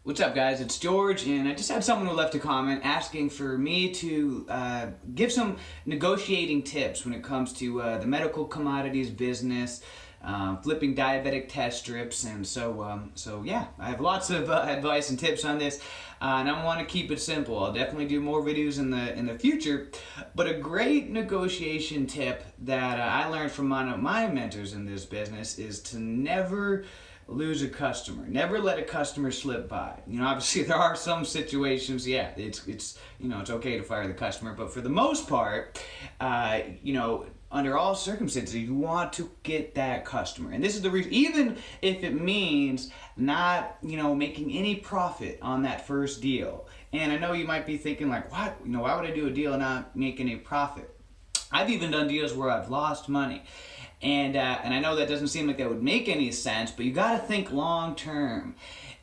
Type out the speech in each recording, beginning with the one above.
What's up, guys? It's George, and I just had someone who left a comment asking for me to give some negotiating tips when it comes to the medical commodities business, flipping diabetic test strips, and so yeah, I have lots of advice and tips on this, and I want to keep it simple. I'll definitely do more videos in the future, but a great negotiation tip that I learned from one of my mentors in this business is to never lose a customer. Never let a customer slip by. Obviously there are some situations, yeah, it's it's okay to fire the customer, but for the most part, under all circumstances, you want to get that customer. And this is the reason, even if it means not, making any profit on that first deal. And I know you might be thinking like, what? Why would I do a deal and not make any profit? I've even done deals where I've lost money. And I know that doesn't seem like that would make any sense, but you got to think long term.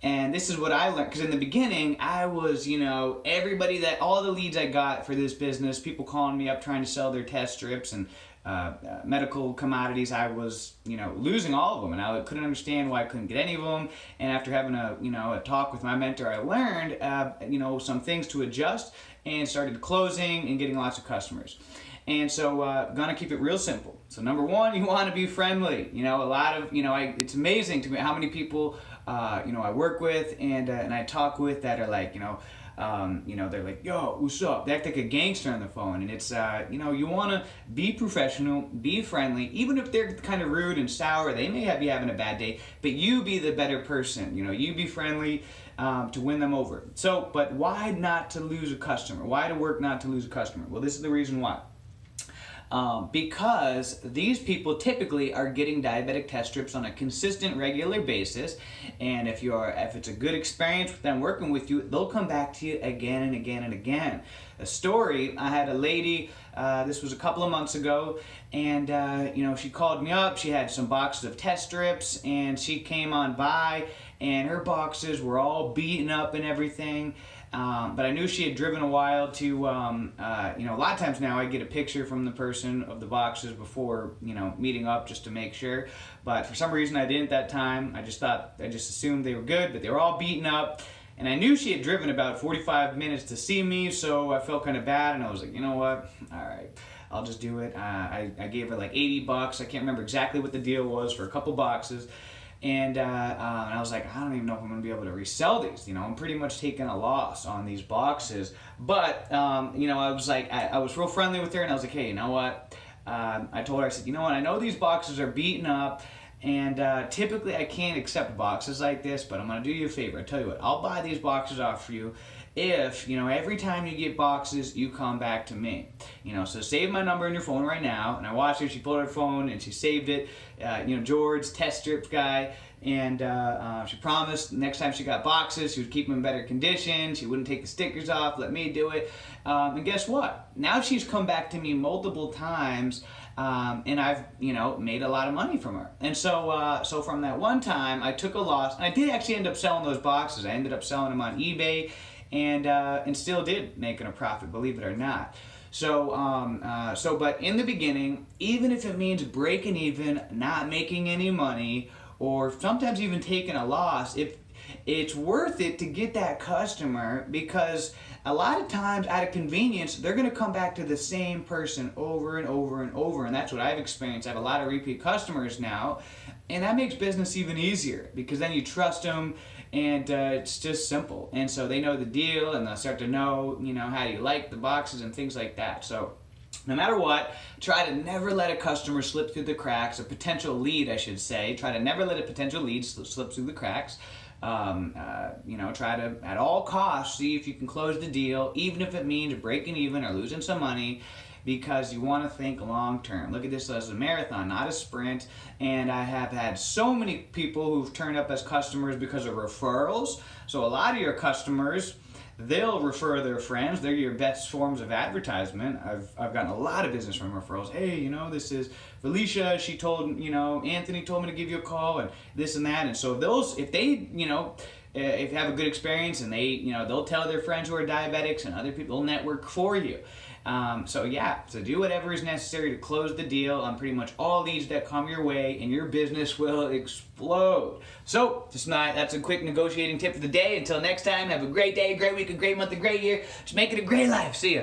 And this is what I learned, because in the beginning, I was, all the leads I got for this business, people calling me up trying to sell their test strips and medical commodities, I was, losing all of them, and I couldn't understand why I couldn't get any of them. And after having a talk with my mentor, I learned, some things to adjust and started closing and getting lots of customers. And so, gonna keep it real simple. So number one, you want to be friendly. It's amazing to me how many people, I work with and I talk with that are like, they're like, yo, what's up? They act like a gangster on the phone. And it's, you want to be professional, be friendly, even if they're kind of rude and sour, they may be having a bad day, but you be the better person. You be friendly to win them over. So, but why not to lose a customer? Why to work not to lose a customer? Well, this is the reason why. Because these people typically are getting diabetic test strips on a consistent, regular basis, and if it's a good experience with them working with you, they'll come back to you again and again and again. A story: I had a lady. This was a couple of months ago, and she called me up. She had some boxes of test strips, and she came on by, and her boxes were all beaten up and everything. But I knew she had driven a while to, a lot of times now I get a picture from the person of the boxes before, meeting up just to make sure. But for some reason I didn't that time. I just assumed they were good, but they were all beaten up. And I knew she had driven about 45 minutes to see me, so I felt kind of bad, and I was like, you know what, all right, I'll just do it. I gave her like $80. I can't remember exactly what the deal was for a couple boxes. And I was like, I don't even know if I'm going to be able to resell these. I'm pretty much taking a loss on these boxes. But, I was like, I was real friendly with her, and I was like, hey, you know what? I told her, I said, you know what? I know these boxes are beaten up, and typically I can't accept boxes like this, but I'm going to do you a favor. I tell you what, I'll buy these boxes off for you if, every time you get boxes, you come back to me. So save my number in your phone right now. And I watched her, she pulled her phone and she saved it, George, test strip guy. And she promised next time she got boxes, she would keep them in better condition. She wouldn't take the stickers off, let me do it. And guess what? Now she's come back to me multiple times, and I've, made a lot of money from her. And so from that one time, I took a loss. And I did actually end up selling those boxes. I ended up selling them on eBay, and still did making a profit, believe it or not. But in the beginning, even if it means breaking even, not making any money, or sometimes even taking a loss, if it's worth it to get that customer, because a lot of times out of convenience, they're going to come back to the same person over and over and over, and that's what I've experienced. I have a lot of repeat customers now, and that makes business even easier, because then you trust them, and it's just simple. And so they know the deal, and they'll start to know, how you like the boxes and things like that. So no matter what, try to never let a customer slip through the cracks, a potential lead, I should say. Try to never let a potential lead slip through the cracks. Try to, at all costs, see if you can close the deal, even if it means breaking even or losing some money, because you want to think long term. Look at this as a marathon, not a sprint. And I have had so many people who've turned up as customers because of referrals. So a lot of your customers, they'll refer their friends. They're your best forms of advertisement. I've gotten a lot of business from referrals. Hey, this is Felicia. She told, Anthony told me to give you a call, and this and that. And so if they, if you have a good experience, and they'll tell their friends who are diabetics, and other people will network for you. So do whatever is necessary to close the deal on pretty much all leads that come your way, and your business will explode. So that's a quick negotiating tip for the day. Until next time, have a great day, great week, a great month, a great year. Just make it a great life. See ya.